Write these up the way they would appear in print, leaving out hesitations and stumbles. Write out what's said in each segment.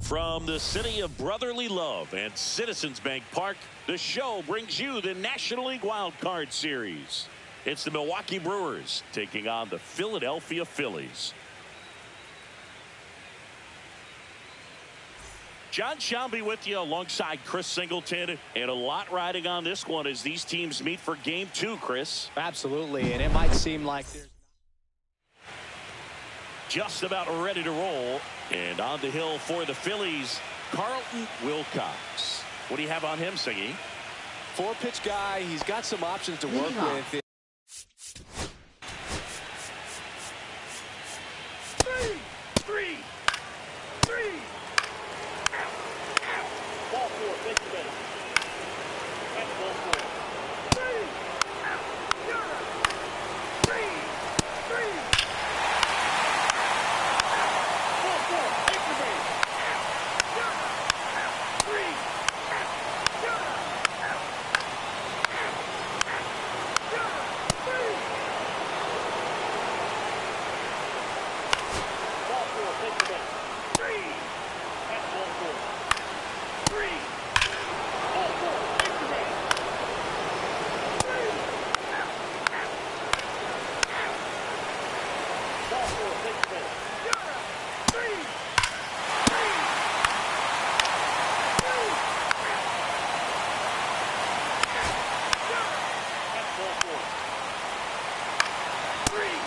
From the city of brotherly love and Citizens Bank Park, the show brings you the National League Wild Card Series. It's the Milwaukee Brewers taking on the Philadelphia Phillies. John Shelby with you alongside Chris Singleton, and a lot riding on this one as these teams meet for game 2, Chris. Absolutely, and it might seem like there's just about ready to roll, and on the hill for the Phillies, Carlton Wilcox. What do you have on him, Singy? 4-pitch guy. He's got some options to work with. Three. Ball 4, thank you, Ben. That's ball 4. Three. Ball 4, thank you, Ben. Three. Ball 4, thank you, Ben. Three. That's ball 4. Three. Ball 4, thank you, Ben. Ball 4, thank you, Ben. Three. That's ball 4. Three.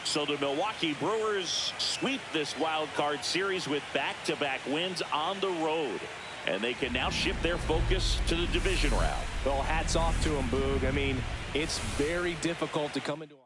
So the Milwaukee Brewers sweep this wild card series with back-to-back wins on the road, and they can now shift their focus to the division round. Well, hats off to him, Boog. I mean, it's very difficult to come into a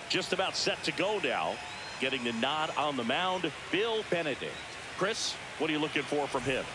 just about set to go now. Getting the nod on the mound, Bill Benedict. Chris, what are you looking for from him?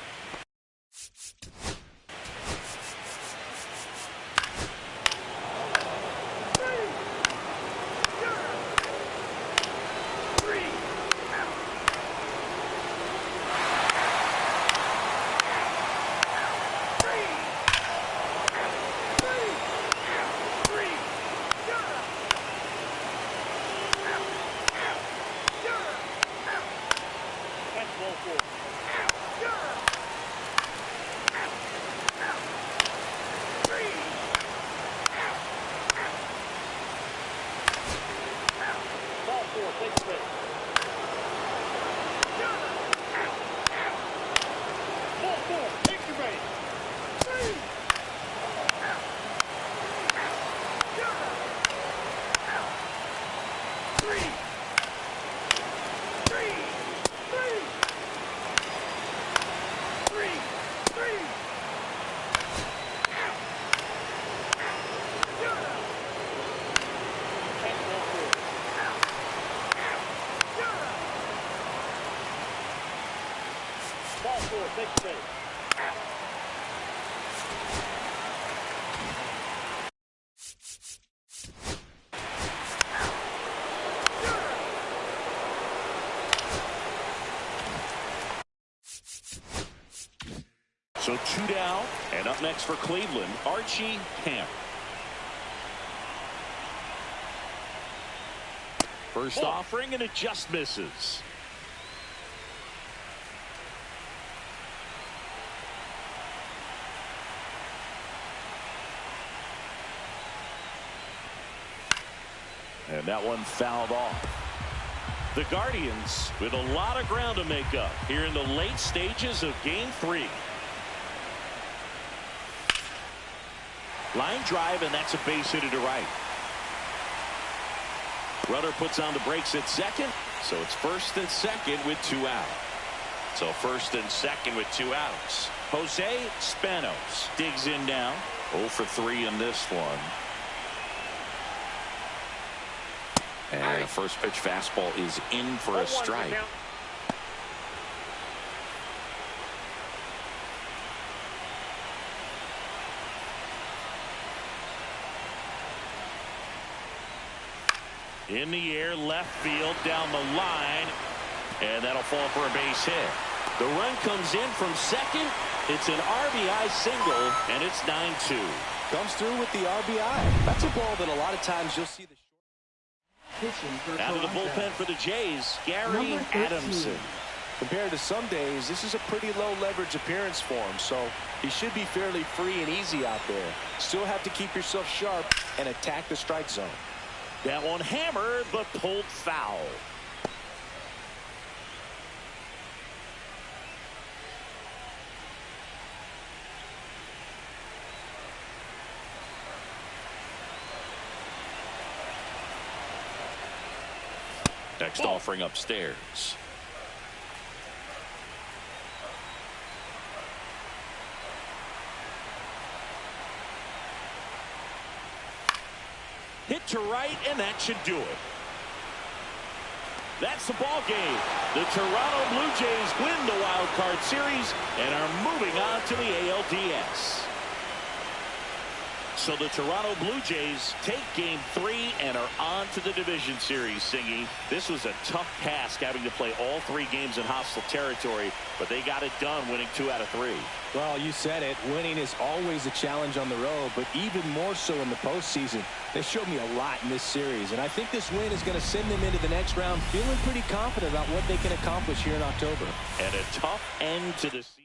So 2 down, and up next for Cleveland, Archie Camp. First offering, and it just misses. And that one fouled off. The Guardians with a lot of ground to make up here in the late stages of Game 3. Line drive, and that's a base hit to right. Runner puts on the brakes at second, so it's first and second with 2 out. So first and second with 2 outs. Jose Spanos digs in now. 0 for 3 in this one. And the first pitch fastball is in for a strike. In the air, left field, down the line, and that'll fall for a base hit. The run comes in from second. It's an RBI single, and it's 9-2. Comes through with the RBI. That's a ball that a lot of times you'll see the out of the bullpen for the Jays, Gary Adamson. Compared to some days, this is a pretty low leverage appearance for him, so he should be fairly free and easy out there. Still have to keep yourself sharp and attack the strike zone. That one hammered, but pulled foul. Next offering upstairs. Hit to right, and that should do it. That's the ball game. The Toronto Blue Jays win the wild card series and are moving on to the ALDS. So the Toronto Blue Jays take Game 3 and are on to the division series, Singy. This was a tough task having to play all 3 games in hostile territory, but they got it done winning 2 out of 3. Well, you said it. Winning is always a challenge on the road, but even more so in the postseason. They showed me a lot in this series, and I think this win is going to send them into the next round feeling pretty confident about what they can accomplish here in October. And a tough end to the season.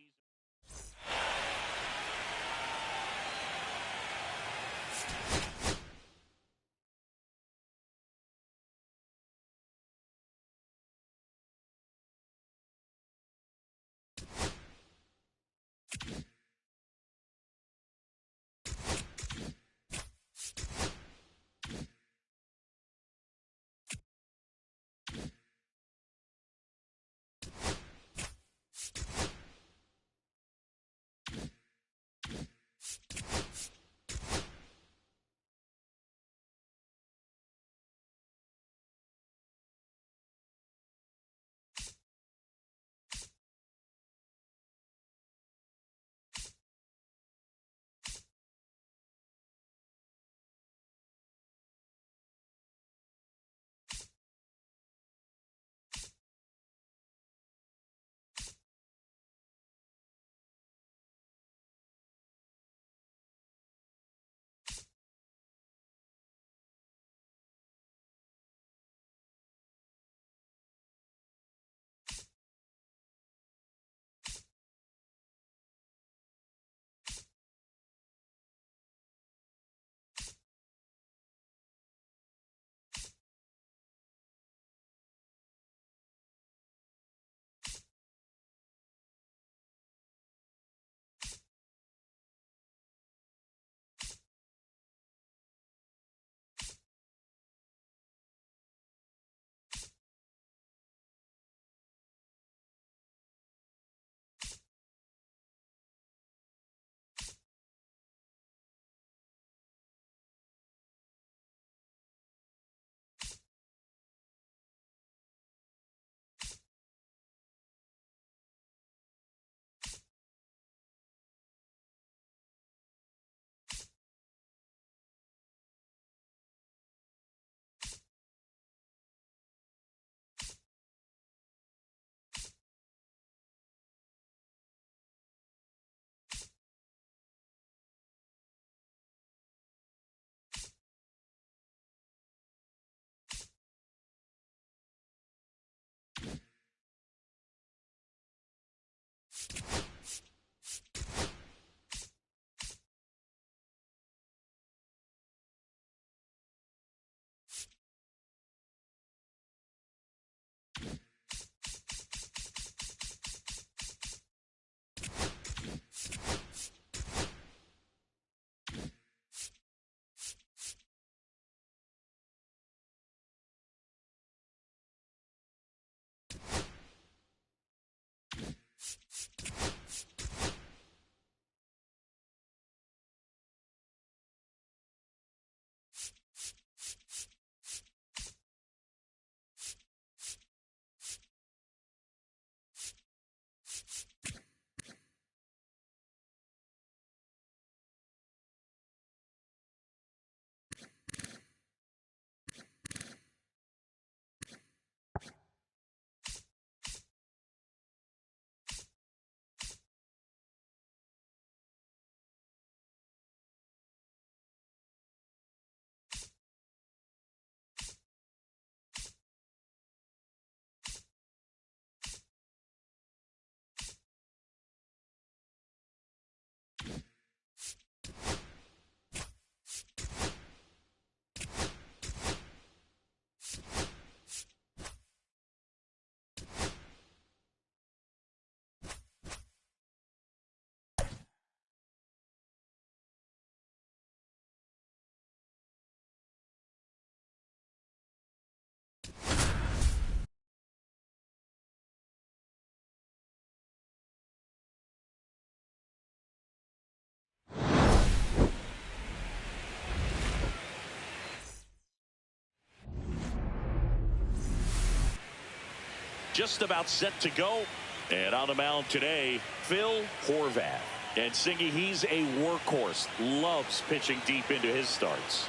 Just about set to go. And on the mound today, Phil Horvath. And Singy, he's a workhorse. Loves pitching deep into his starts.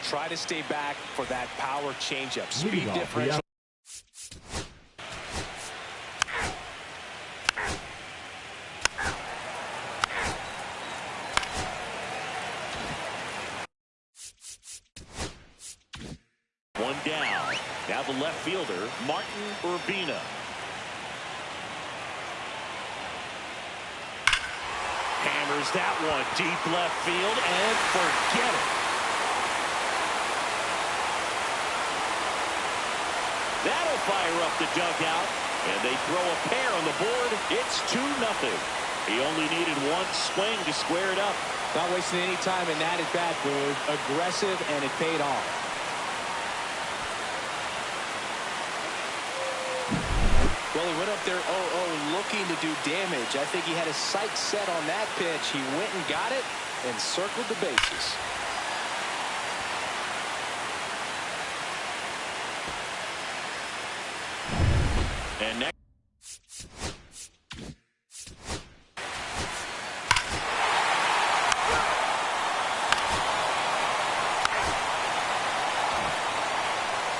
Try to stay back for that power changeup. Speed differential. One down. Now the left fielder, Martin Urbina. Hammers that one deep left field and forget it. That'll fire up the dugout, and they throw a pair on the board. It's 2-0. He only needed one swing to square it up. Not wasting any time in that at-bat, Boyd. Aggressive, and it paid off. Well, he went up there 0-0 looking to do damage. I think he had his sights set on that pitch. He went and got it and circled the bases. And next.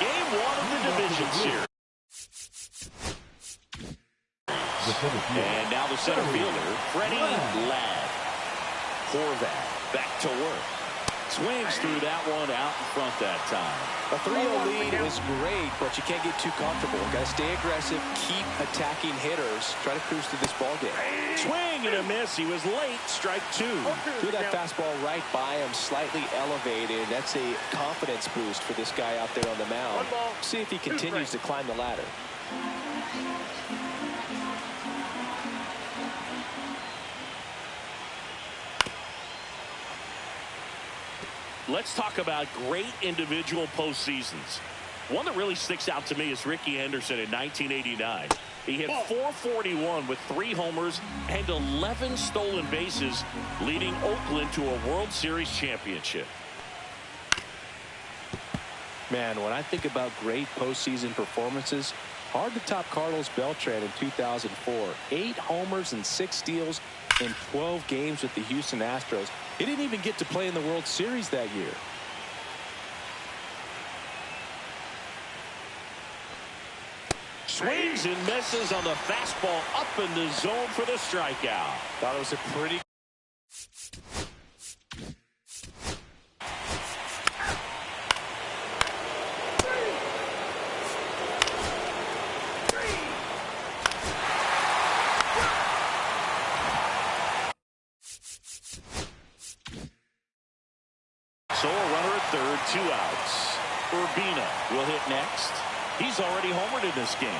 Game 1 of the division series. And now the center fielder, Freddie Ladd. Horvath back to work. Swings through that one out in front that time. A 3-0 lead is great, but you can't get too comfortable. Got to stay aggressive, keep attacking hitters, try to cruise through this ball game. Swing and a miss. He was late. Strike 2. Threw that fastball right by him, slightly elevated. That's a confidence boost for this guy out there on the mound. See if he continues to climb the ladder. Let's talk about great individual postseasons. One that really sticks out to me is Ricky Henderson in 1989. He hit .441 with 3 homers and 11 stolen bases, leading Oakland to a World Series championship. Man, when I think about great postseason performances, hard to top Carlos Beltran in 2004. 8 homers and 6 steals in 12 games with the Houston Astros. He didn't even get to play in the World Series that year. Swings and misses on the fastball up in the zone for the strikeout. Thought it was a pretty... 2 outs. Urbina will hit next. He's already homered in this game.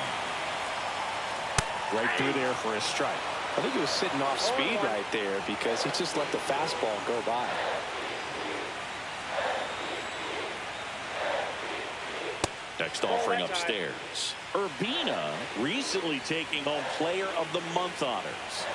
Right through there for a strike. I think he was sitting off speed right there because he just let the fastball go by. Next offering upstairs. Urbina recently taking home Player of the Month honors.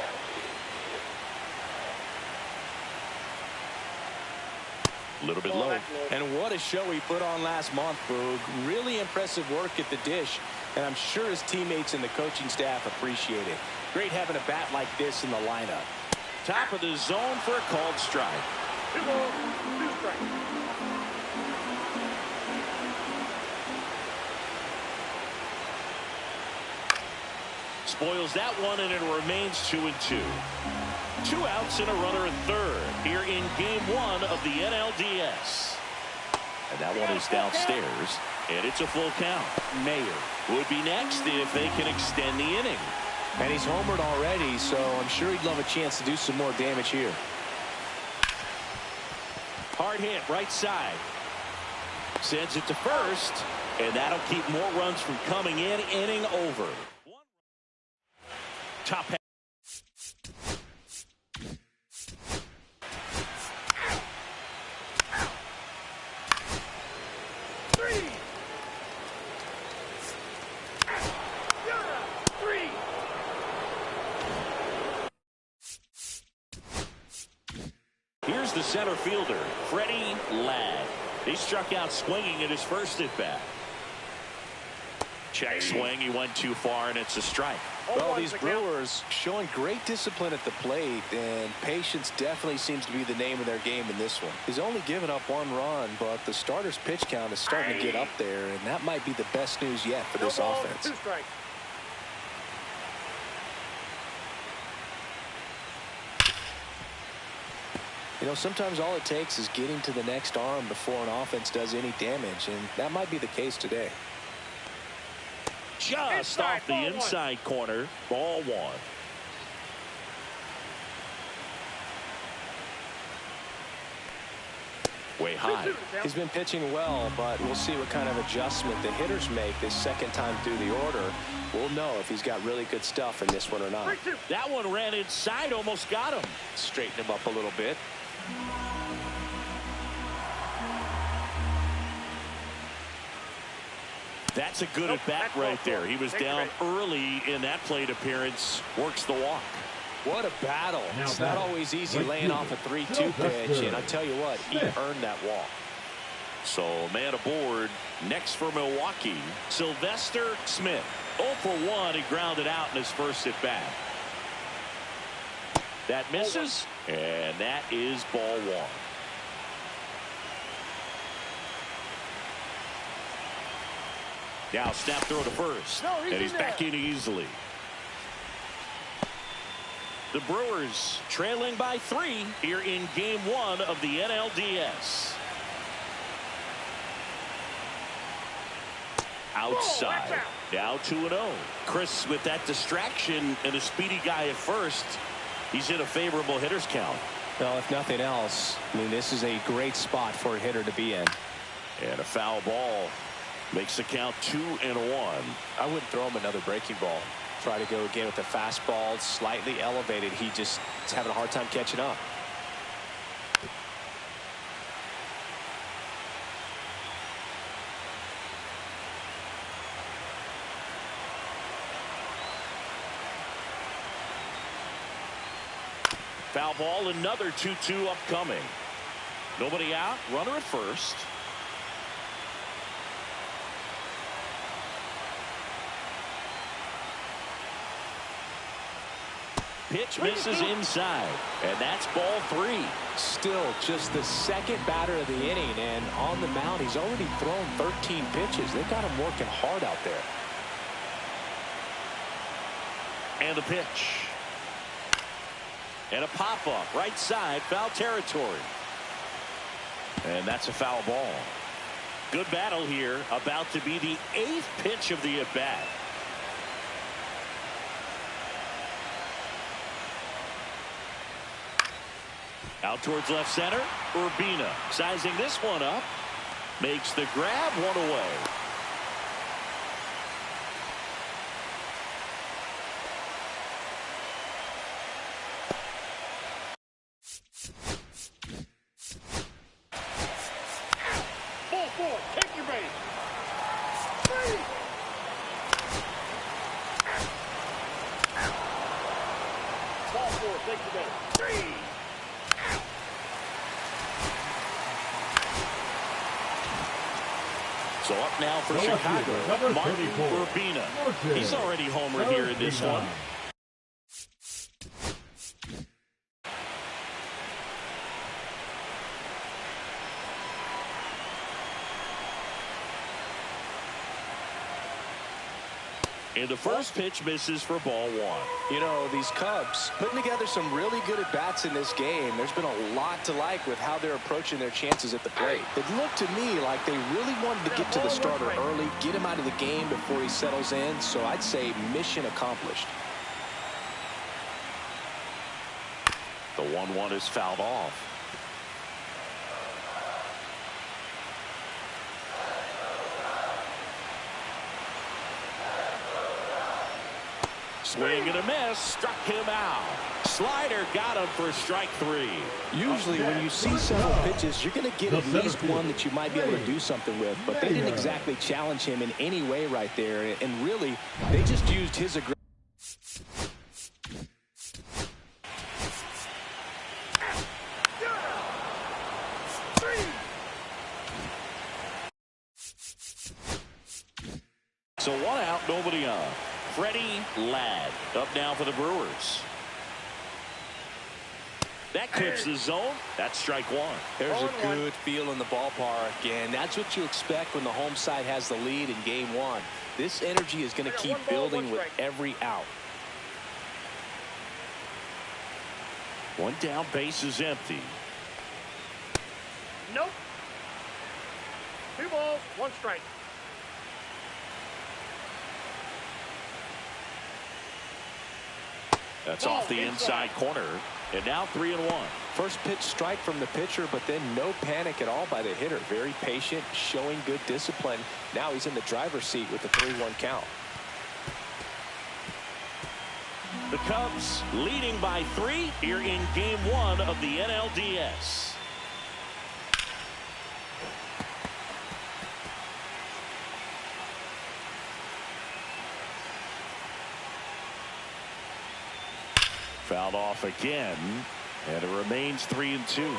A little bit low. And what a show he put on last month, Boog. Really impressive work at the dish. And I'm sure his teammates and the coaching staff appreciate it. Great having a bat like this in the lineup. Top of the zone for a called strike. 2 balls, 2 strikes. Spoils that one, and it remains 2-2. 2 outs and a runner at third here in game 1 of the NLDS. And that one is downstairs, and it's a full count. Mayer would be next if they can extend the inning. And he's homered already, so I'm sure he'd love a chance to do some more damage here. Hard hit right side. Sends it to first, and that'll keep more runs from coming in. Inning over. Top half. Here's the center fielder, Freddie Ladd. He struck out swinging at his first at bat. Check swing. He went too far, and it's a strike. Well, these Brewers showing great discipline at the plate, and patience definitely seems to be the name of their game in this one. He's only given up 1 run, but the starter's pitch count is starting to get up there, and that might be the best news yet for this offense. 2 strikes. You know, sometimes all it takes is getting to the next arm before an offense does any damage, and that might be the case today. Just off the inside corner. Ball 1. Way high. He's been pitching well, but we'll see what kind of adjustment the hitters make this second time through the order. We'll know if he's got really good stuff in this one or not. That one ran inside, almost got him. Straighten him up a little bit. That's a good at bat right there. He was down early in that plate appearance. Works the walk. What a battle. It's not always easy laying off a 3-2 pitch, and I tell you what, he earned that walk. So man aboard. Next for Milwaukee, Sylvester Smith. 0 for 1. He grounded out in his first at bat. That misses, and that is ball 1. Now snap throw to first, and he's back in easily. The Brewers trailing by 3 here in game 1 of the NLDS. Outside. Now 2-0. Chris, with that distraction and a speedy guy at first, he's in a favorable hitter's count. Well, if nothing else, I mean, this is a great spot for a hitter to be in. And a foul ball makes the count 2-1. I wouldn't throw him another breaking ball. Try to go again with the fastball, slightly elevated. He just is having a hard time catching up. Foul ball, another 2-2 upcoming. Nobody out, runner at first. Pitch misses inside, and that's ball 3. Still just the second batter of the inning, and on the mound, he's already thrown 13 pitches. They've got him working hard out there. And the pitch. And a pop-up, right side, foul territory. And that's a foul ball. Good battle here, about to be the 8th pitch of the at-bat. Out towards left center. Urbina sizing this one up. Makes the grab, one away. Ball four, take your base. Three. Ball four, take your base. Three. So up now for Chicago, Martin Urbina. He's already homered here in this one. And the first pitch misses for ball one. You know, these Cubs putting together some really good at-bats in this game. There's been a lot to like with how they're approaching their chances at the plate. It looked to me like they really wanted to get to the starter early, get him out of the game before he settles in. So I'd say mission accomplished. The 1-1 is fouled off. Swing and a miss, struck him out. Slider got him for strike three. Usually when you see several pitches, you're going to get at least one that you might be able to do something with. But they didn't exactly challenge him in any way right there. And really, they just used his aggression. So one out, nobody on. Freddie Ladd up now for the Brewers. That clips the zone. That's strike one. There's a good feel in the ballpark, and that's what you expect when the home side has the lead in game one. This energy is going to keep building with every out. One down, base is empty. Nope. 2 balls, 1 strike. That's off the inside corner. And now 3-1. First pitch strike from the pitcher, but then no panic at all by the hitter. Very patient, showing good discipline. Now he's in the driver's seat with the 3-1 count. The Cubs leading by 3 here in game 1 of the NLDS. Fouled off again, and it remains 3-2.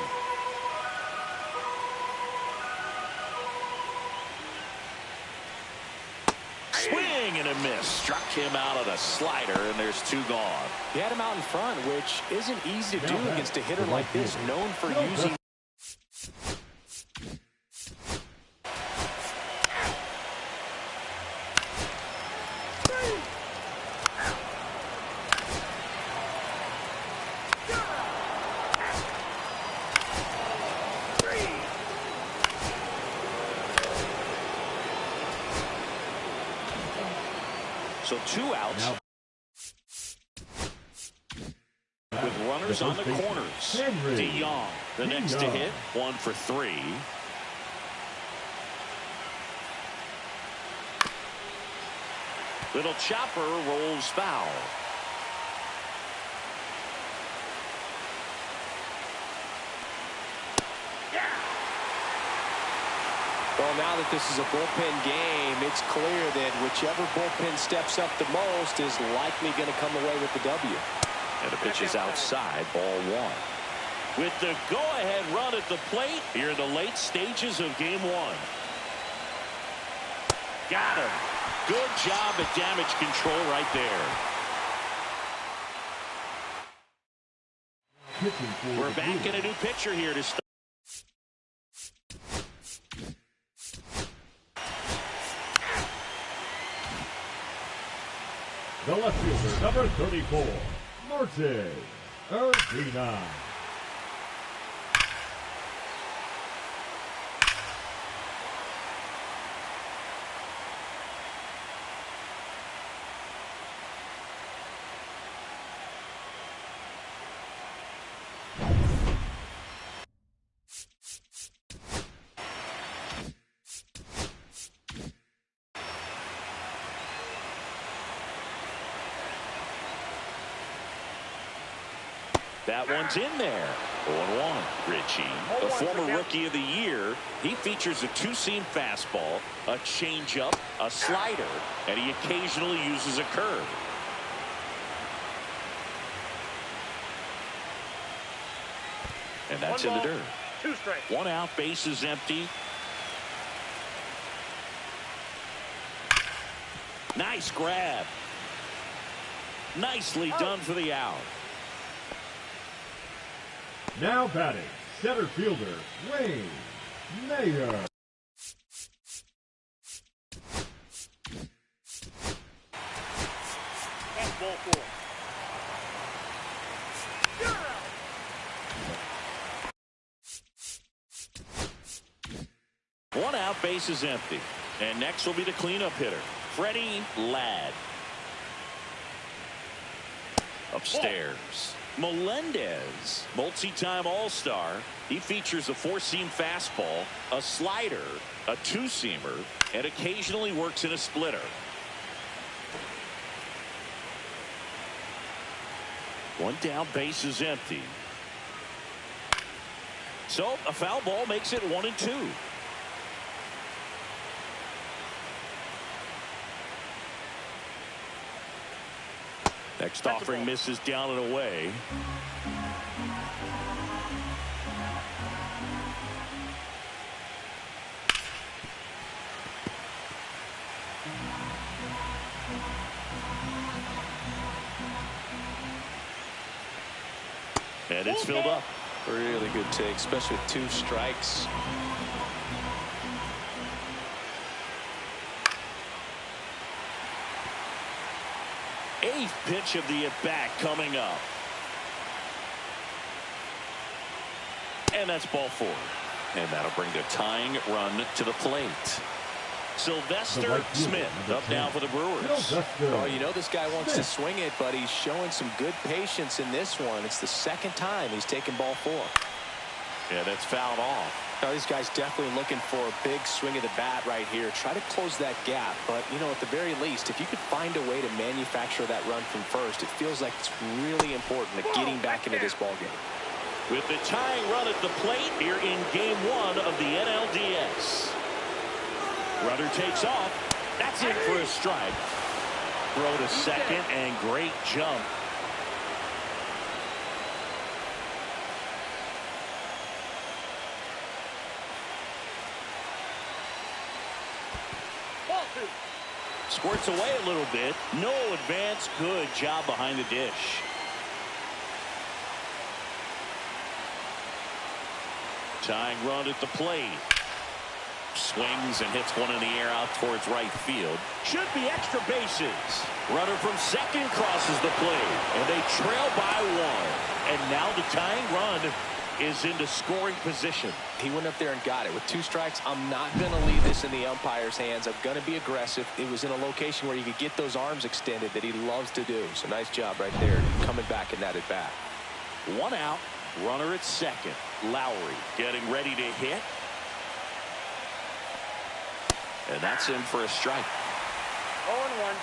Swing and a miss. Struck him out of the slider, and there's 2 gone. He had him out in front, which isn't easy to do against a hitter like this, known for using. So 2 outs. With runners on the corners. DeYoung, the next to hit, 1 for 3. Little chopper rolls foul. Well, now that this is a bullpen game, it's clear that whichever bullpen steps up the most is likely going to come away with the W. And the pitch is outside, ball 1. With the go-ahead run at the plate here in the late stages of game 1. Got him. Good job at damage control right there. We're back in a new pitcher here to start. The left fielder, number 34, Martin Urbina. That one's in there. 0-1. Richie, a former rookie of the year, he features a two-seam fastball, a changeup, a slider, and he occasionally uses a curve. And that's in the dirt. 2 strikes. 1 out, base is empty. Nice grab. Nicely done for the out. Now batting, center fielder, Wayne Mayer. That's ball 4. One out, base is empty. And next will be the cleanup hitter, Freddie Ladd. Upstairs, Melendez, multi-time All-Star. He features a 4-seam fastball, a slider, a 2-seamer, and occasionally works in a splitter. One down, base is empty. So a foul ball makes it 1-2. Next offering misses down and away. And it's filled up. Really good take, especially with 2 strikes. Eighth pitch of the at-bat coming up. And that's ball 4. And that'll bring the tying run to the plate. Sylvester Smith up now for the Brewers. Oh, you know this guy wants to swing it, but he's showing some good patience in this one. It's the second time he's taken ball 4. Yeah, that's fouled off. Now, these guys definitely looking for a big swing of the bat right here. Try to close that gap. But, you know, at the very least, if you could find a way to manufacture that run from first, it feels like it's really important to getting back into this ballgame. With the tying run at the plate here in Game 1 of the NLDS. Runner takes off. That's in for a strike. Throw to second and great jump. Squirts away a little bit. No advance. Good job behind the dish. Tying run at the plate. Swings and hits one in the air out towards right field. Should be extra bases. Runner from second crosses the plate. And they trail by 1. And now the tying run is into scoring position. He went up there and got it. With 2 strikes, I'm not going to leave this in the umpire's hands. I'm going to be aggressive. It was in a location where you could get those arms extended that he loves to do. So nice job right there, coming back in that at bat. 1 out. Runner at second. Lowry getting ready to hit. And that's in for a strike. 0-1.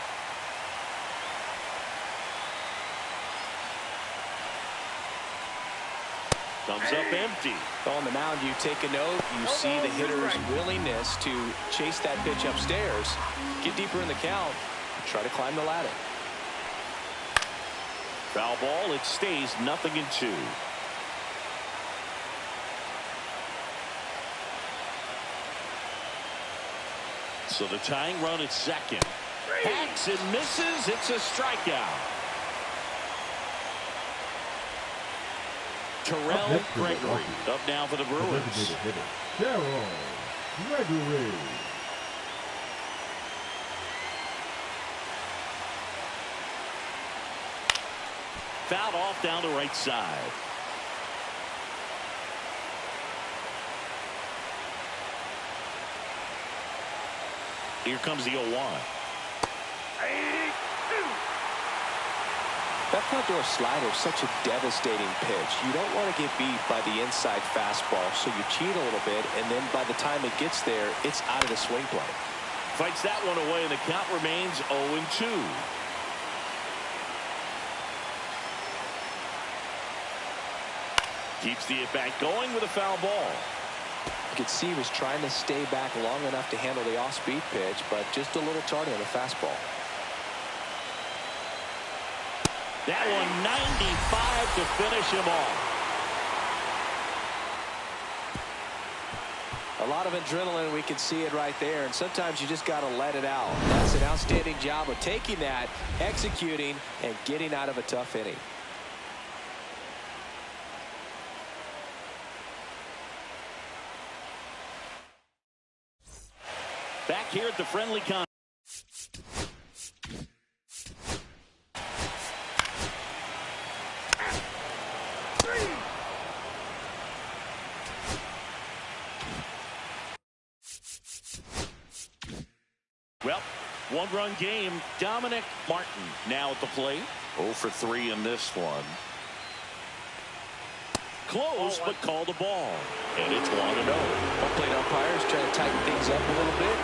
Comes up empty. On the mound, you take a note. You see the hitter's willingness to chase that pitch upstairs, get deeper in the count, try to climb the ladder. Foul ball. It stays 0-2. So the tying run at second. Hacks and misses. It's a strikeout. Terrell Gregory up now for the Brewers. Terrell Gregory. Fouled off down the right side. Here comes the 0-1. That front door slider is such a devastating pitch. You don't want to get beat by the inside fastball, so you cheat a little bit, and then by the time it gets there, it's out of the swing plane. Fights that one away, and the count remains 0-2. Keeps the at-bat going with a foul ball. You could see he was trying to stay back long enough to handle the off-speed pitch, but just a little tardy on the fastball. That one 95 to finish him off. A lot of adrenaline, we can see it right there, and sometimes you just got to let it out. That's an outstanding job of taking that, executing, and getting out of a tough inning. Back here at the friendly con. Well, one-run game. Dominic Martin now at the plate. 0 for 3 in this one. Close, but called a ball. And it's 1-0. Home plate umpires trying to tighten things up a little bit.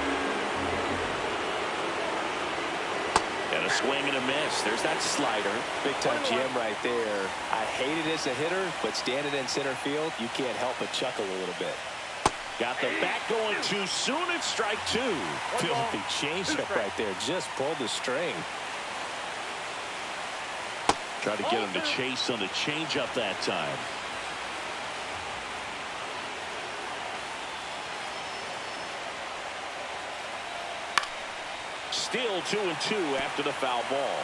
And a swing and a miss. There's that slider. Big-time jam right there. I hate it as a hitter, but standing in center field, you can't help but chuckle a little bit. Got the bat going too soon. It's strike 2. Filthy changeup right there. Just pulled the string. Try to get him to chase on the changeup that time. Still 2-2 after the foul ball.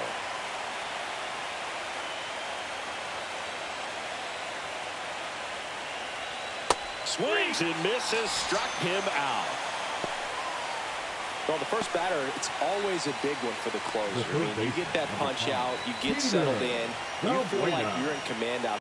Swings and misses, struck him out. Well, the first batter, it's always a big one for the closer. I mean, you get that punch out, you get settled in, you feel like you're in command out.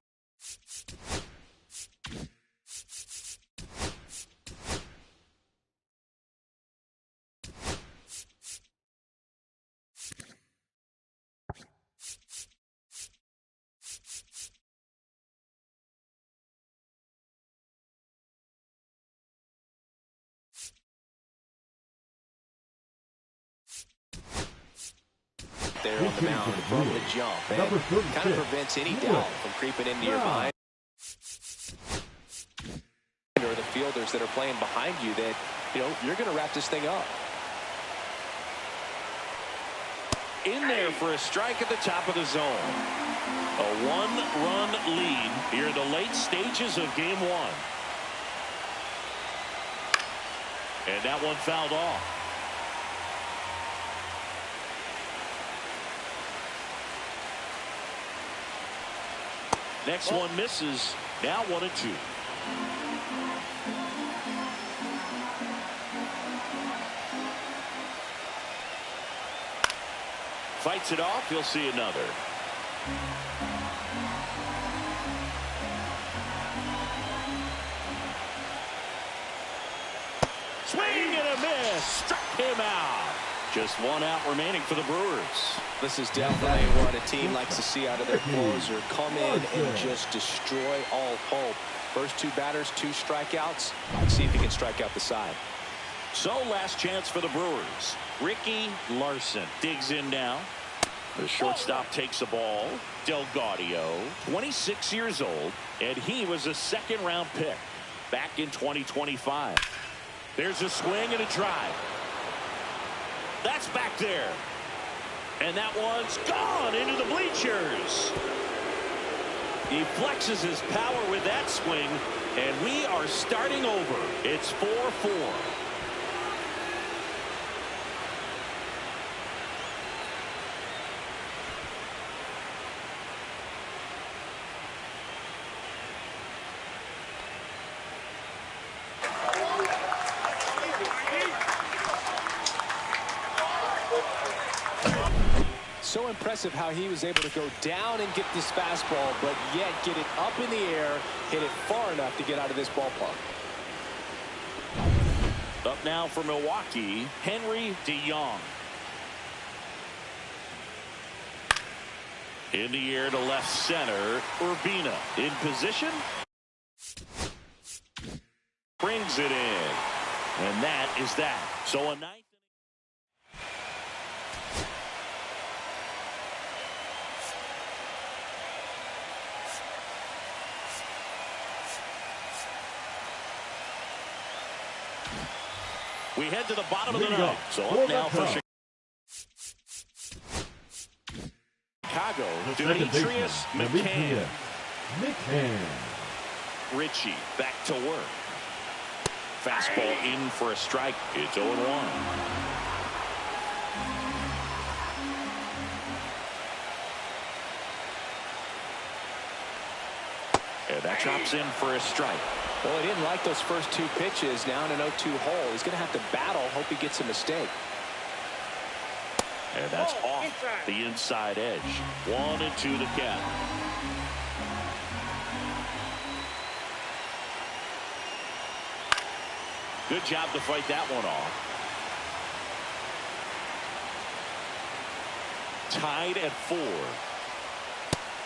There on the mound from the jump, and kind of prevents any doubt from creeping into your mind, or the fielders that are playing behind you that, you know, you're going to wrap this thing up. In there for a strike at the top of the zone. A 1-run lead here in the late stages of game 1. And that one fouled off. Next one misses. Now 1-2. Fights it off. You'll see another. Swing and a miss. Struck him out. Just 1 out remaining for the Brewers. This is definitely what a team likes to see out of their closer. Come in and just destroy all hope. First 2 batters, 2 strikeouts. Let's see if he can strike out the side. So last chance for the Brewers. Ricky Larson digs in now. The shortstop takes the ball. Delgaudio, 26 years old, and he was a second-round pick back in 2025. There's a swing and a drive. That's back there. And that one's gone into the bleachers. He flexes his power with that swing, and we are starting over. It's 4-4. So impressive how he was able to go down and get this fastball, but yet get it up in the air, hit it far enough to get out of this ballpark. Up now for Milwaukee, Henry DeYoung. In the air to left center, Urbina in position. Brings it in. And that is that. So a ninth. We head to the bottom of the Lead ninth. off So for up the now for top. Chicago. The second Demetrius baseman, McCann. McCann. Richie back to work. Fastball in for a strike. It's 0-1. And that chops in for a strike. Well, he didn't like those first two pitches. Now in an 0-2 hole. He's going to have to battle. Hope he gets a mistake. And that's off the inside edge. 1-2 the count. Good job to fight that one off. Tied at 4.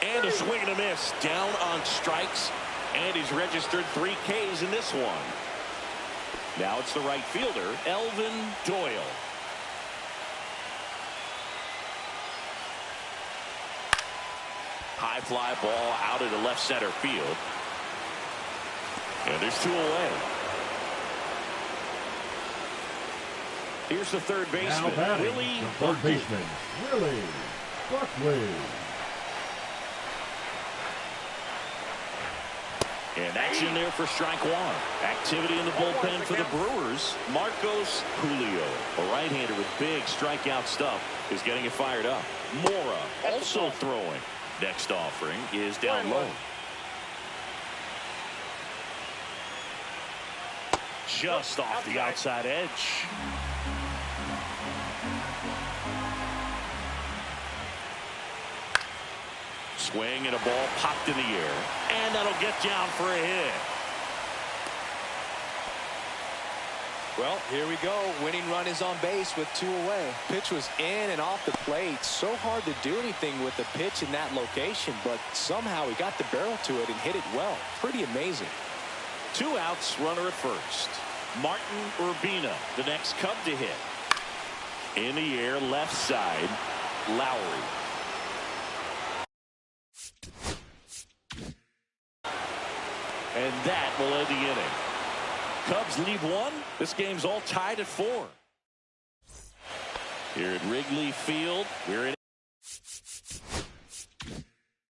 And a swing and a miss. Down on strikes. And he's registered 3 Ks in this one. Now it's the right fielder, Elvin Doyle. High fly ball out into left center field. And there's 2 away. Here's the third baseman, Now batting, Willie the third Buckley. baseman, Willie Buckley. And action there for strike 1. Activity in the bullpen for the Brewers. Marcos Julio, a right-hander with big strikeout stuff, is getting it fired up. Mora also throwing. Next offering is down low. Just off the outside edge. Swing and a ball popped in the air. And that'll get down for a hit. Well, here we go. Winning run is on base with 2 away. Pitch was in and off the plate. So hard to do anything with the pitch in that location, but somehow he got the barrel to it and hit it well. Pretty amazing. 2 outs, runner at first. Martin Urbina, the next Cub to hit. In the air, left side, Lowry. And that will end the inning. Cubs lead 1. This game's all tied at 4. Here at Wrigley Field, we're in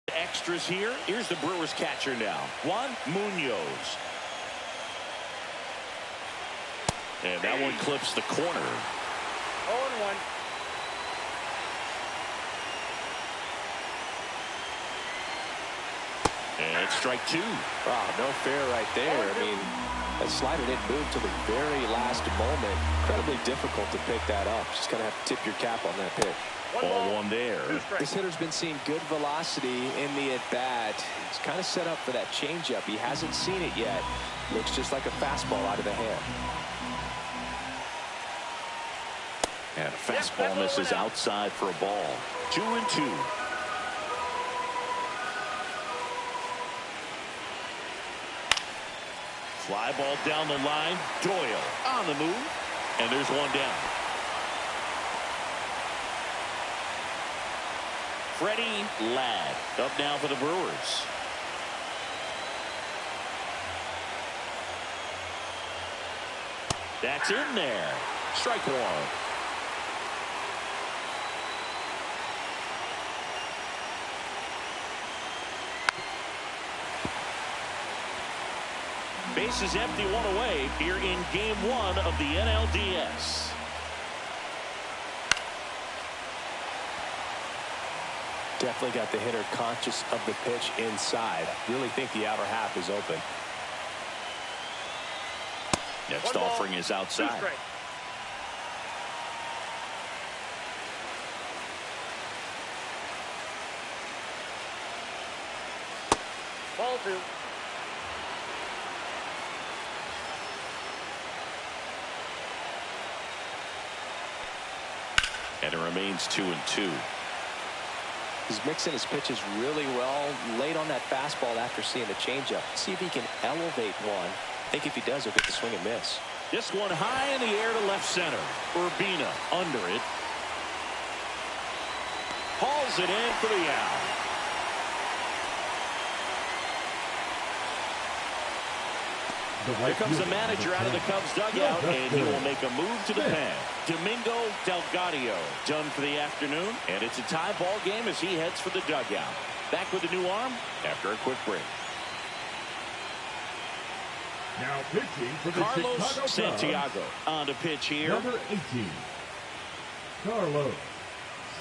extras here. Here's the Brewers catcher now, Juan Munoz. And that one clips the corner. 0-1. And it's strike 2. Wow, no fair right there. I mean, that slider didn't move till the very last moment. Incredibly difficult to pick that up. Just going to have to tip your cap on that pitch. Ball 1 there. This hitter's been seeing good velocity in the at-bat. He's kind of set up for that changeup. He hasn't seen it yet. Looks just like a fastball out of the hand. And a fastball misses outside for a ball. 2-2. Fly ball down the line. Doyle on the move. And there's 1 down. Freddie Ladd up now for the Brewers. That's in there. Strike 1. Bases empty, 1 away here in game 1 of the NLDS. Definitely got the hitter conscious of the pitch inside. Really think the outer half is open. Next offering is outside. Ball 2. And it remains 2-2. He's mixing his pitches really well. Late on that fastball after seeing the changeup. See if he can elevate one. I think if he does, he'll get the swing and miss. This one high in the air to left center. Urbina under it. Hauls it in for the out. Here comes the manager out of the Cubs dugout, and he will make a move to the pen. Domingo Delgado done for the afternoon, and it's a tie ball game as he heads for the dugout. Back with a new arm after a quick break. Now pitching for the Carlos Chicago Santiago Cubs, on to pitch here. number 18, Carlos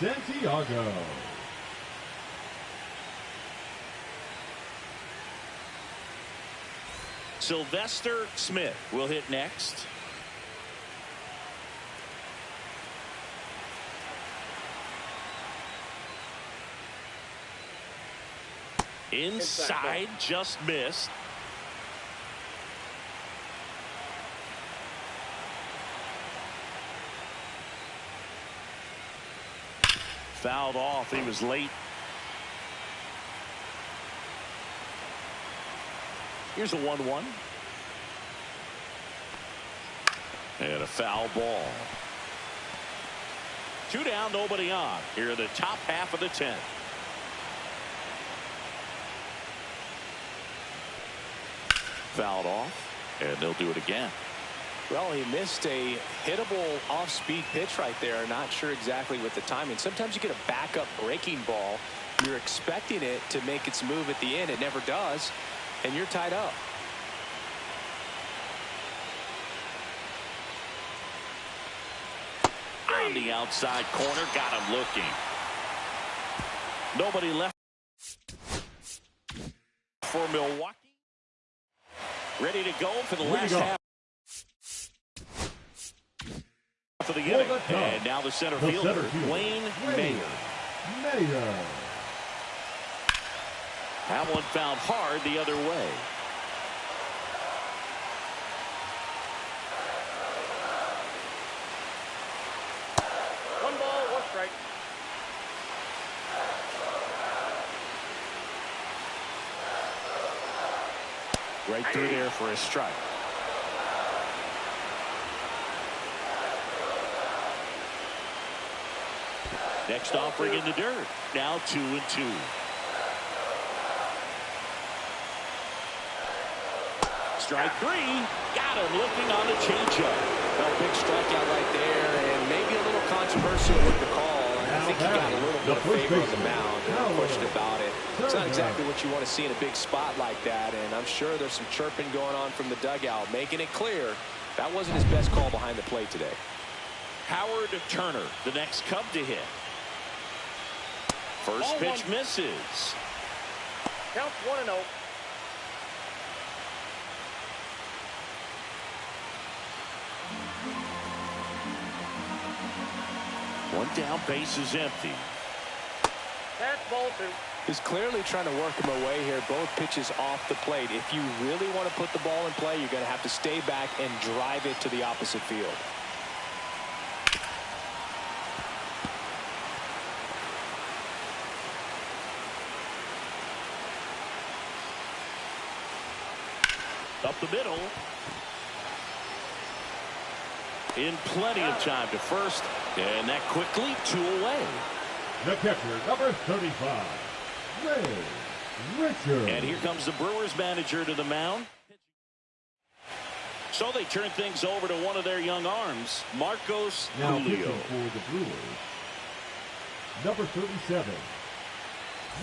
Santiago. Sylvester Smith will hit next. Inside, just missed. Fouled off. He was late. Here's a 1-1. And a foul ball. 2 down, nobody on. Here in the top half of the 10th. Fouled off, and they'll do it again. Well, he missed a hittable off-speed pitch right there. Not sure exactly with the timing. Sometimes you get a backup breaking ball. You're expecting it to make its move at the end. It never does, and you're tied up. On the outside corner, got him looking. Nobody left for Milwaukee. Ready to go for the last half of the inning. And now the center fielder, Wayne Mayer. That one found hard the other way. One ball, one strike. Right through there for a strike. Next offering in the dirt. Now 2-2. Strike 3. Got him looking on the changeup. Well, big strikeout right there, and maybe a little controversial with the call. And I think he got a little bit of favor on the mound. No question about it. It's not exactly what you want to see in a big spot like that, and I'm sure there's some chirping going on from the dugout, making it clear that wasn't his best call behind the plate today. Howard Turner, the next Cub to hit. First pitch misses. Count 1-0. One down, base is empty. That's ball 2. He's clearly trying to work him away here. Both pitches off the plate. If you really want to put the ball in play, you're going to have to stay back and drive it to the opposite field. Up the middle. In plenty of time to first. And that quickly 2 away. The catcher, number 35, Ray Richards. And here comes the Brewers manager to the mound. So they turn things over to one of their young arms, Marcos Now Julio. pitching for the Brewers, number 37,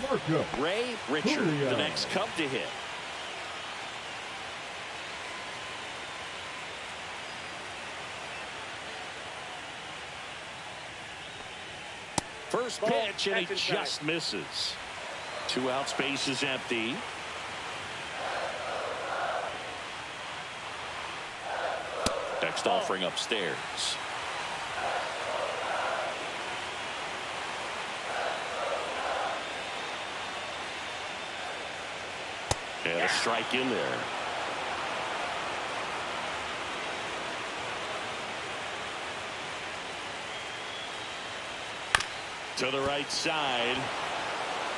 Marcos Ray Richards, Julio. the next Cub to hit. First pitch, and he just misses. 2 outs, base is empty. Next offering upstairs. And a strike in there. To the right side.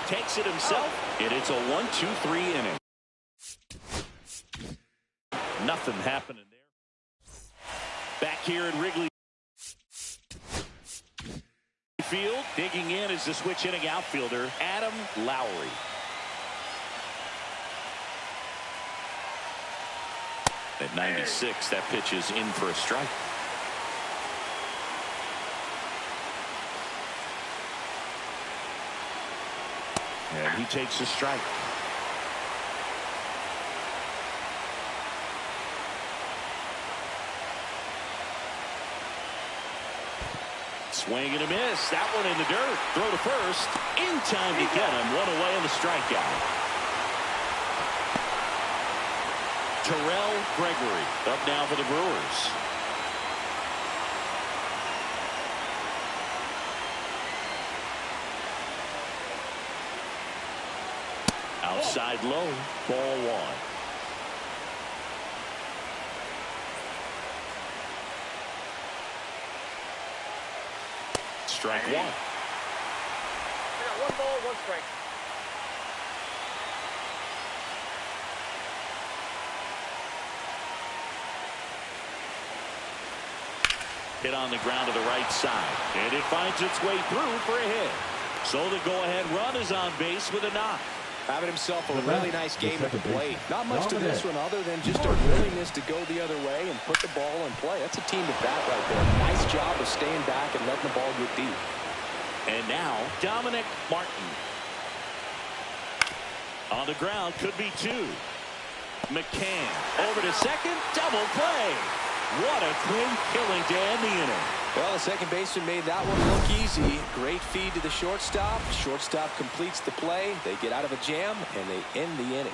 Takes it himself. And it's a 1-2-3 inning. Nothing happening there. Back here at Wrigley Field. Digging in is the switch hitting outfielder, Adam Lowry. At 96, that pitch is in for a strike. And he takes a strike. Swing and a miss. That one in the dirt. Throw to first. In time to get him. One away on the strikeout. Terrell Gregory up now for the Brewers. Outside low. Ball one. Strike one. We got one ball, one strike. Hit on the ground to the right side. And it finds its way through for a hit. So the go-ahead run is on base with a knock. Having himself a really nice game at the plate. Not much to this one other than just a willingness to go the other way and put the ball in play. That's a team to bat right there. Nice job of staying back and letting the ball get deep. And now Dominic Martin. On the ground, could be two. McCann over to second, double play. What a quick killing to end the inning. Well, the second baseman made that one look easy. Great feed to the shortstop. Shortstop completes the play. They get out of a jam, and they end the inning.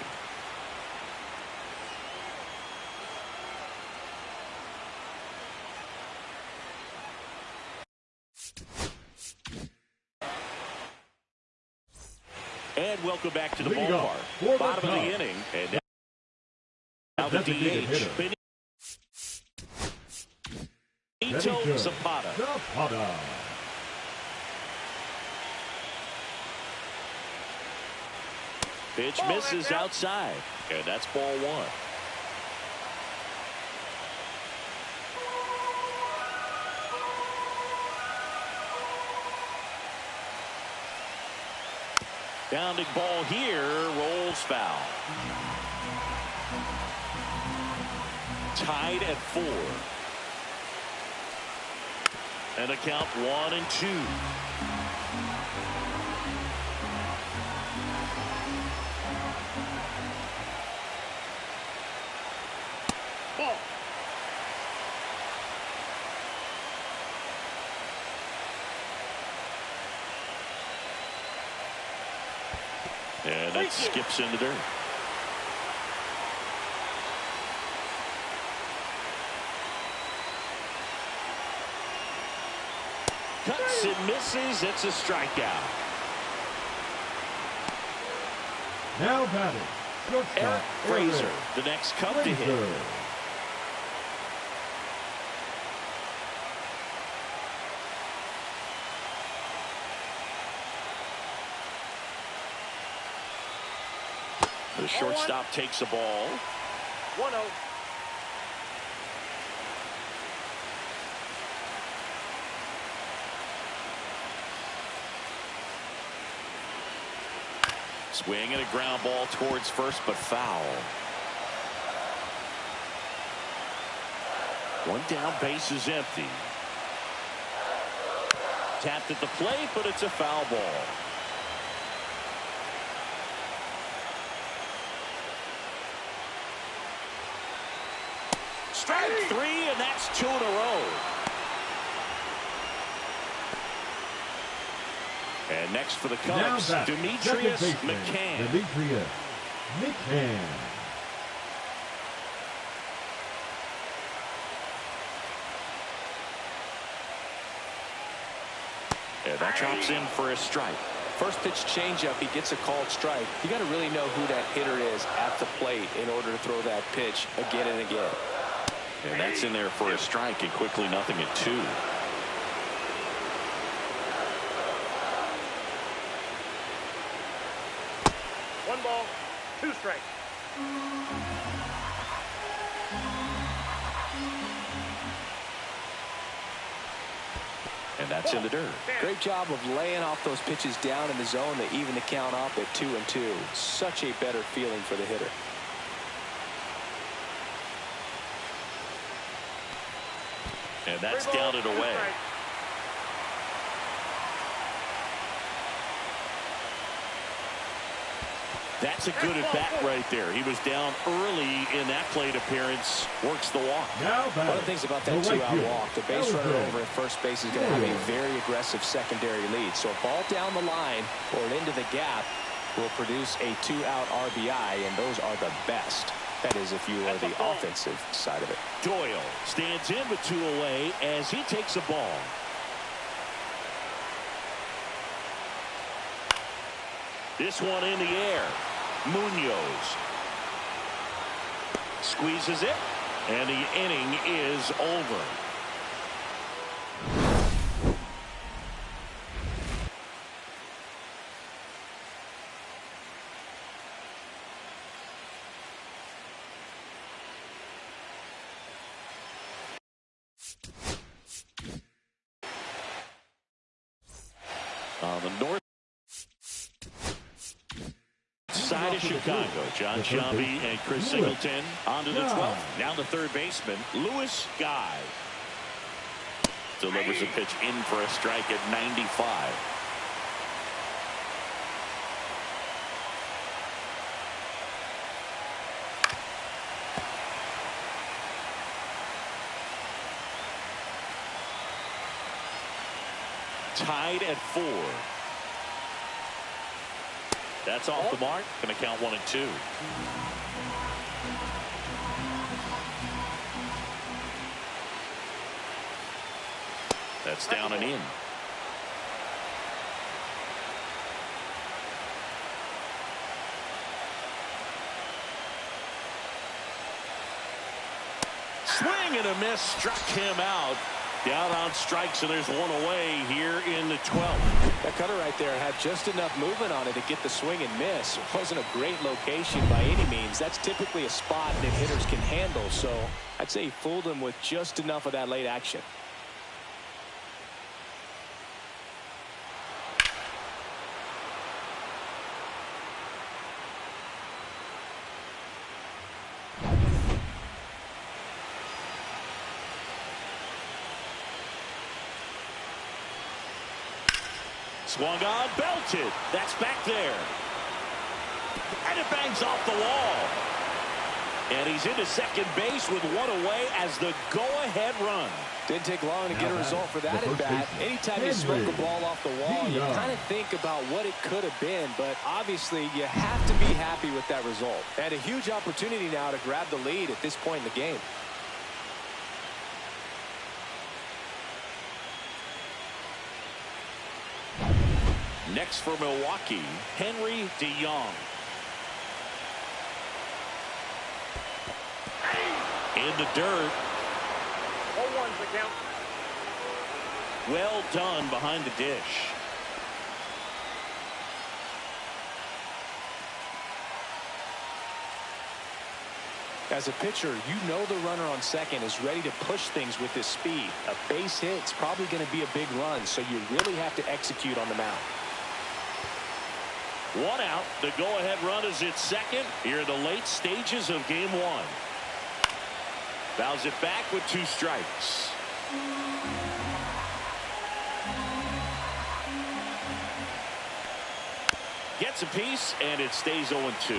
And welcome back to the ballpark. Bottom of the inning. And now the DH. Benito Zapata. Pitch misses outside. And that's ball one. Bounding ball here, rolls foul. Tied at 4. And a count 1-2. Ball. And it skips in the dirt. Cuts and misses. It's a strikeout. Now batting, shortstop Eric Fraser, the next Cub to hit. The shortstop takes the ball. 1-0. Swing and a ground ball towards first, but foul. One down, base is empty. Tapped at the plate, but it's a foul ball. Strike 3, and that's 2 in a row. And next for the Cubs, Demetrius McCann. Demetrius McCann. And that drops in for a strike. First pitch changeup, he gets a called strike. You got to really know who that hitter is at the plate in order to throw that pitch again and again. And that's in there for a strike, and quickly nothing at 2. One ball, 2 strikes. And that's in the dirt. Great job of laying off those pitches down in the zone to even the count up at 2-2. Such a better feeling for the hitter. And that's down and away. That's a good at bat right there. He was down early in that plate appearance. Works the walk. One of the things about that two-out walk, the base runner over at first base is going to have a very aggressive secondary lead. So a ball down the line or into the gap will produce a two-out RBI, and those are the best. That is, if you are the offensive side of it. Doyle stands in with two away as he takes a ball. This one in the air. Munoz squeezes it, and the inning is over. On the north side of Chicago, John Shelby and Chris Singleton onto the 12th. Now the third baseman, Lewis Guy. Delivers a pitch in for a strike at 95. Tied at 4. That's off the mark. Going to count 1 and 2. That's down and in. Swing and a miss, struck him out. Down on strikes, and there's one away here in the 12th. That cutter right there had just enough movement on it to get the swing and miss. It wasn't a great location by any means. That's typically a spot that hitters can handle, so I'd say he fooled him with just enough of that late action. Swung on, belted. That's back there. And it bangs off the wall. And he's into second base with one away as the go-ahead run. Didn't take long to get a result for that at bat. Anytime you smoke a ball off the wall, you kind of think about what it could have been, but obviously you have to be happy with that result. And a huge opportunity now to grab the lead at this point in the game. Next for Milwaukee, Henry DeYoung. In the dirt. 0-1's the count. Well done behind the dish. As a pitcher, you know the runner on second is ready to push things with his speed. A base hit's probably going to be a big run, so you really have to execute on the mound. One out. The go-ahead run is at second here in the late stages of game 1. Fouls it back with 2 strikes. Gets a piece, and it stays 0-2.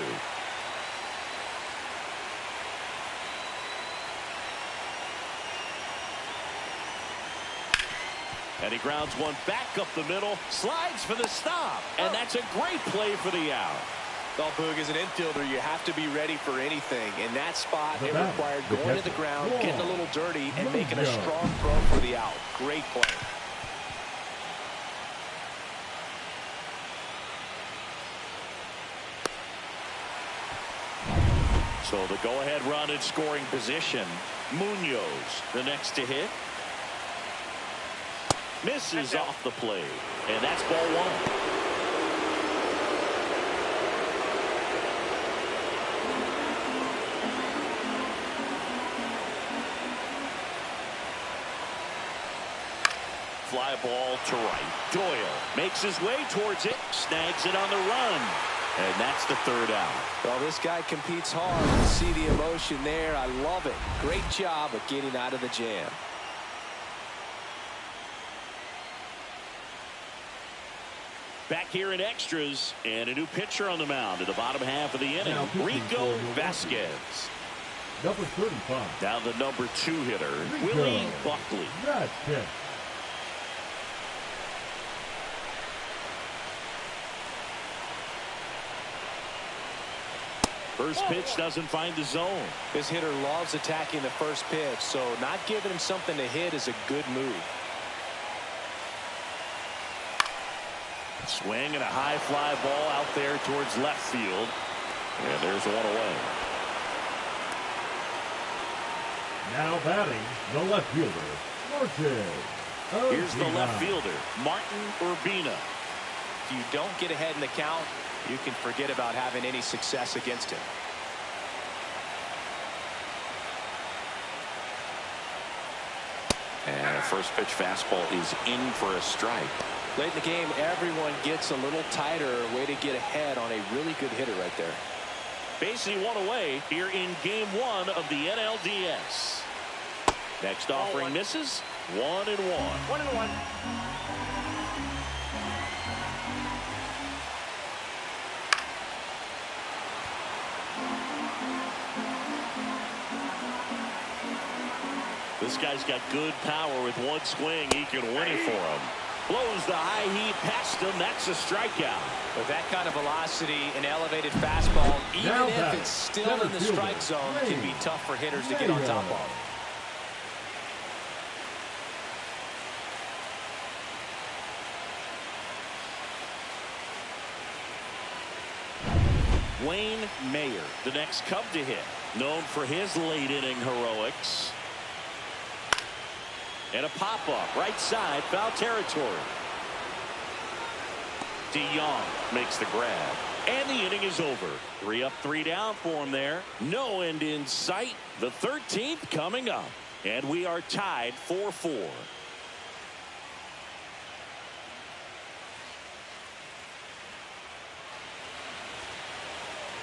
And he grounds one back up the middle, slides for the stop, and that's a great play for the out. Well, Boog, as an infielder, you have to be ready for anything. In that spot, it required going to the ground, getting a little dirty, and making a strong throw for the out. Great play. So the go-ahead run in scoring position. Munoz, the next to hit. Misses off the plate, and that's ball 1. Fly ball to right. Doyle makes his way towards it, snags it on the run, and that's the 3rd out. Well, this guy competes hard. You see the emotion there. I love it. Great job of getting out of the jam. Back here in extras, and a new pitcher on the mound in the bottom half of the inning, Now pitching Rico for Milwaukee. Vasquez. Number 35. Now the number 2 hitter, Rico Willie Buckley. Vasquez. First pitch doesn't find the zone. This hitter loves attacking the first pitch, so not giving him something to hit is a good move. Swing and a high fly ball out there towards left field. And there's one away. Now batting, the left fielder, Martin. Here's the left fielder, Martin Urbina. If you don't get ahead in the count, you can forget about having any success against him. And a first pitch fastball is in for a strike. Late in the game, everyone gets a little tighter. Way to get ahead on a really good hitter right there. Basically one away here in game 1 of the NLDS. Next offering misses. 1-1. 1-1. This guy's got good power. With one swing, he can win it for him. Blows the high heat past him. That's a strikeout. With that kind of velocity, an elevated fastball, even Now if batting, it's still center in the fielder, strike zone, can be tough for hitters to get on top of. Wayne Mayer, the next Cub to hit, known for his late inning heroics. And a pop-up right side, foul territory. DeYoung makes the grab, and the inning is over. 3 up, 3 down for him there. No end in sight. The 13th coming up, and we are tied 4-4.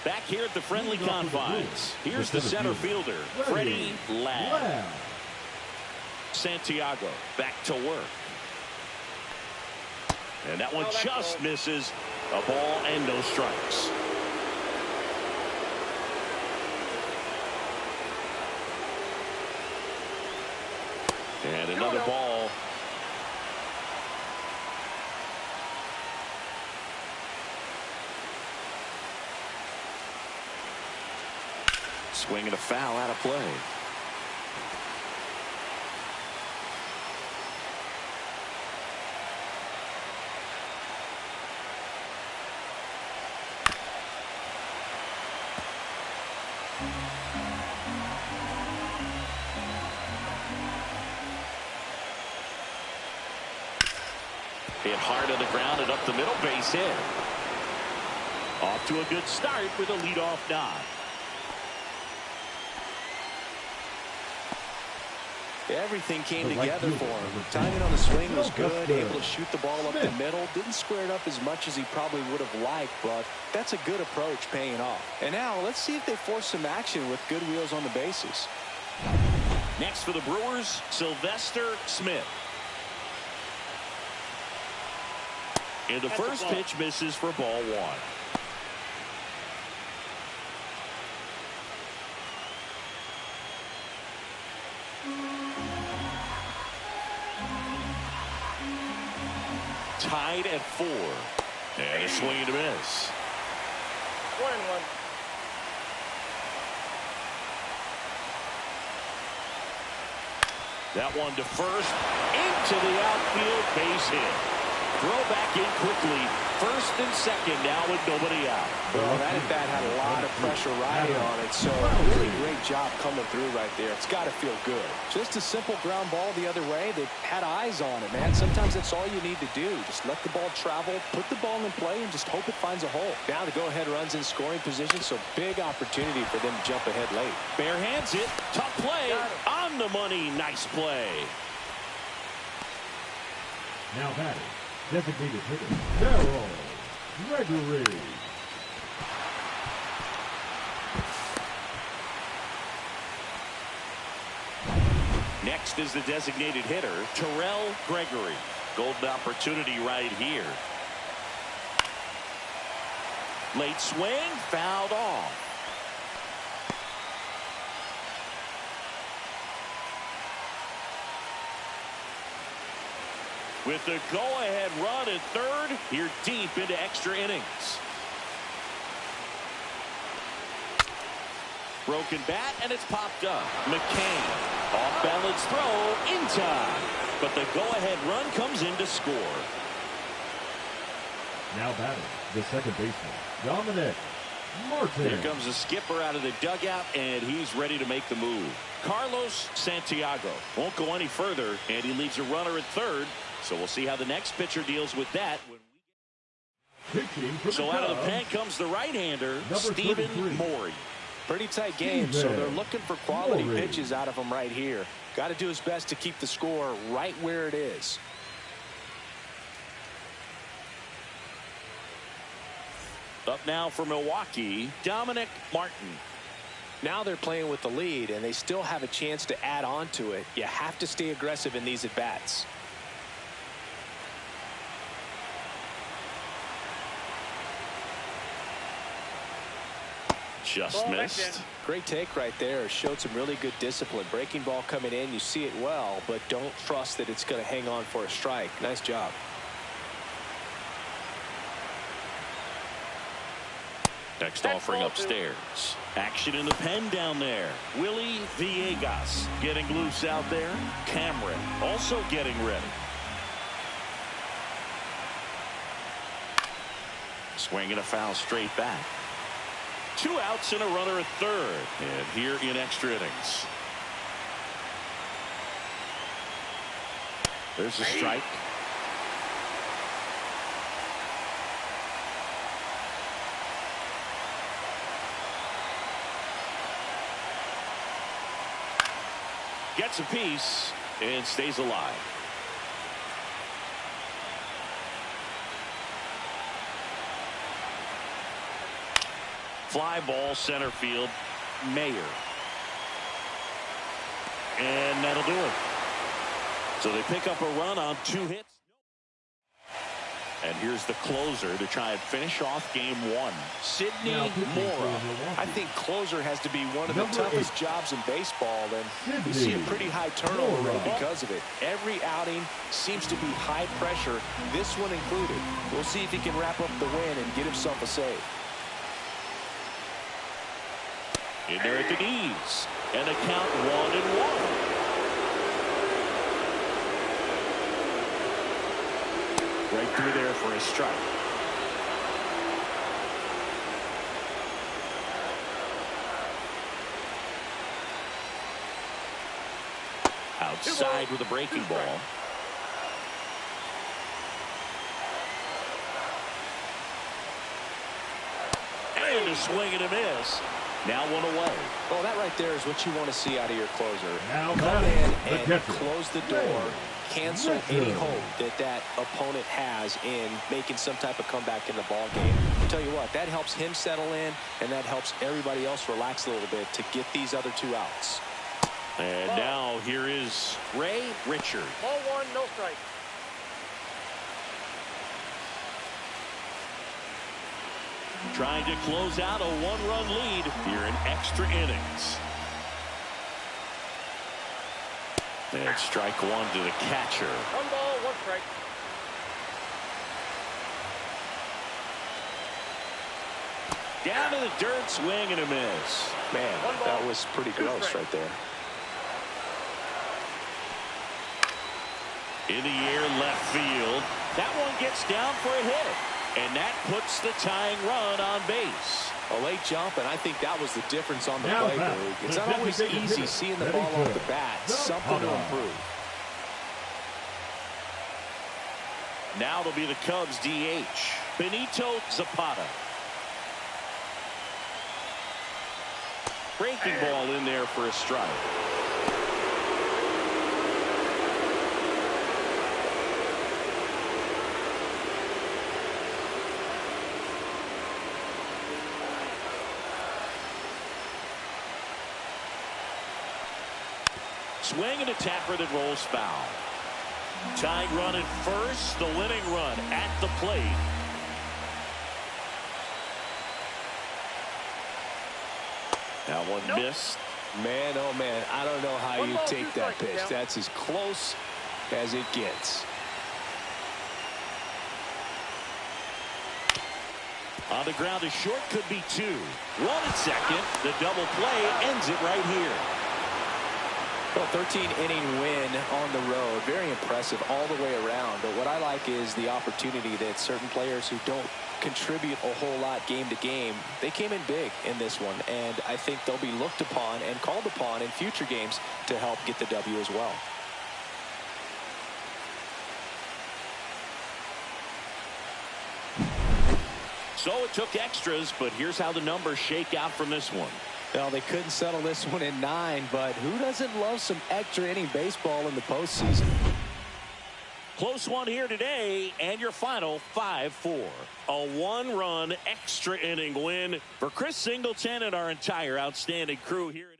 Back here at the friendly confines, here's the center fielder, Freddie Ladd. Santiago back to work. And that one just misses. A ball and no strikes. And another ball. Swing and a foul out of play. Hit hard on the ground and up the middle, base hit. Off to a good start with a leadoff nod. Everything came together for him. Timing on the swing was good, able to shoot the ball up the middle. Didn't square it up as much as he probably would have liked, but that's a good approach paying off. And now let's see if they force some action with good wheels on the bases. Next for the Brewers, Sylvester Smith. And the first pitch misses for ball 1. Tied at 4. And a swing and a miss. 1-1. That one to first, into the outfield, base hit. Throw back in quickly. First and second now with nobody out. Well, that at bat had a lot of pressure riding on it, so really great job coming through right there. It's got to feel good. Just a simple ground ball the other way. They had eyes on it, man. Sometimes that's all you need to do. Just let the ball travel, put the ball in play, and just hope it finds a hole. Now the go-ahead runs in scoring position, so big opportunity for them to jump ahead late. Bare hands it. Tough play. On the money. Nice play. Now batting, designated hitter, Darryl Gregory. Next is the designated hitter, Terrell Gregory. Golden opportunity right here. Late swing, fouled off. With the go-ahead run at third, you're deep into extra innings. Broken bat, and it's popped up. McCain, off-balance throw, in time. But the go-ahead run comes in to score. Now batting, the second baseman, Dominic Martin. Here comes the skipper out of the dugout, and he's ready to make the move. Carlos Santiago won't go any further, and he leaves a runner at third. So we'll see how the next pitcher deals with that. So out of the pen comes the right-hander, Stephen Morey. Pretty tight game, so they're looking for quality pitches out of him right here. Got to do his best to keep the score right where it is. Up now for Milwaukee, Dominic Martin. Now they're playing with the lead, and they still have a chance to add on to it. You have to stay aggressive in these at-bats. Just missed. Great take right there. Showed some really good discipline. Breaking ball coming in, you see it well, but don't trust that it's going to hang on for a strike. Nice job. Next offering upstairs. Action in the pen down there. Willie Villegas getting loose out there. Cameron also getting ready. Swinging a foul straight back. 2 outs and a runner at third. And here in extra innings. There's a strike. Gets a piece and stays alive. Fly ball center field. Mayer. And that'll do it. So they pick up a run on 2 hits. And here's the closer to try and finish off game 1. Sidney Mora. I think closer has to be one of the toughest jobs in baseball, and you see a pretty high turnover rate because of it. Every outing seems to be high pressure, this one included. We'll see if he can wrap up the win and get himself a save. In there at the knees. And a count 1-1. Right through there for a strike. Outside with a breaking ball. And a swing and a miss. Now 1 away. Well, that right there is what you want to see out of your closer. Now come in and close the door. Cancel any hope that that opponent has in making some type of comeback in the ball game. I'll tell you what, that helps him settle in, and that helps everybody else relax a little bit to get these other 2 outs. And now here is Ray Richard. Ball 1, no strike. Trying to close out a 1-run lead here in extra innings. And strike 1 to the catcher. 1 ball, 1 strike. Down to the dirt, swing and a miss. Man, that was pretty gross right there. In the air, left field. That one gets down for a hit. And that puts the tying run on base. A late jump, and I think that was the difference on the play. It's not always easy seeing the ball off the bat. Something to improve. Now it'll be the Cubs DH, Benito Zapata. Breaking ball in there for a strike. Swing and a tapper that rolls foul. Tying run at first, the winning run at the plate. That one missed. Man, oh man, I don't know how you 1 ball, take 2 that strikes, pitch. yeah. That's as close as it gets. On the ground, a short could be 2. 1 at second. The double play ends it right here. Well, 13-inning win on the road. Very impressive all the way around. But what I like is the opportunity that certain players who don't contribute a whole lot game to game, they came in big in this one. And I think they'll be looked upon and called upon in future games to help get the W as well. So it took extras, but here's how the numbers shake out from this one. Well, they couldn't settle this one in 9, but who doesn't love some extra inning baseball in the postseason? Close one here today, and your final 5-4. A 1-run extra inning win for Chris Singleton and our entire outstanding crew here at MLB.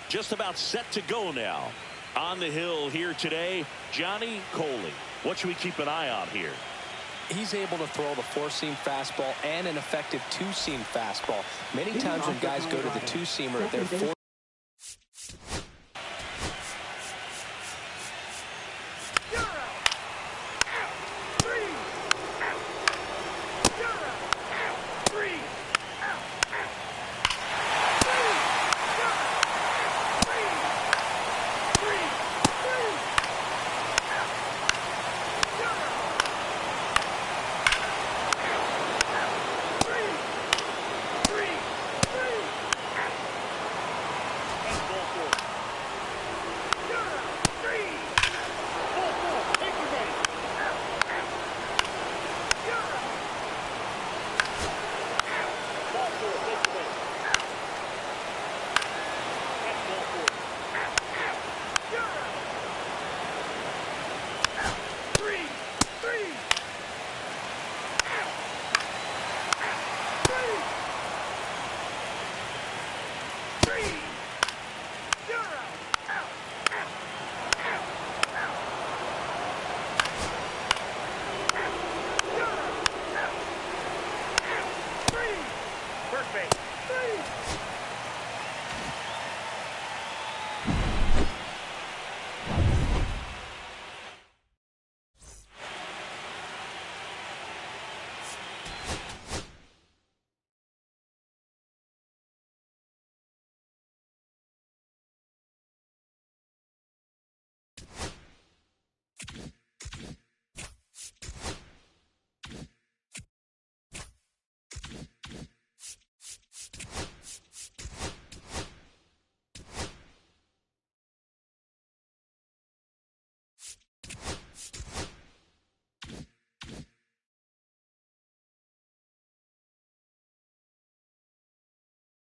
Just about set to go now. On the hill here today, Johnny Coley. What should we keep an eye on here? He's able to throw the 4-seam fastball and an effective 2-seam fastball. Many times when guys go to the 2-seamer, they're forced. You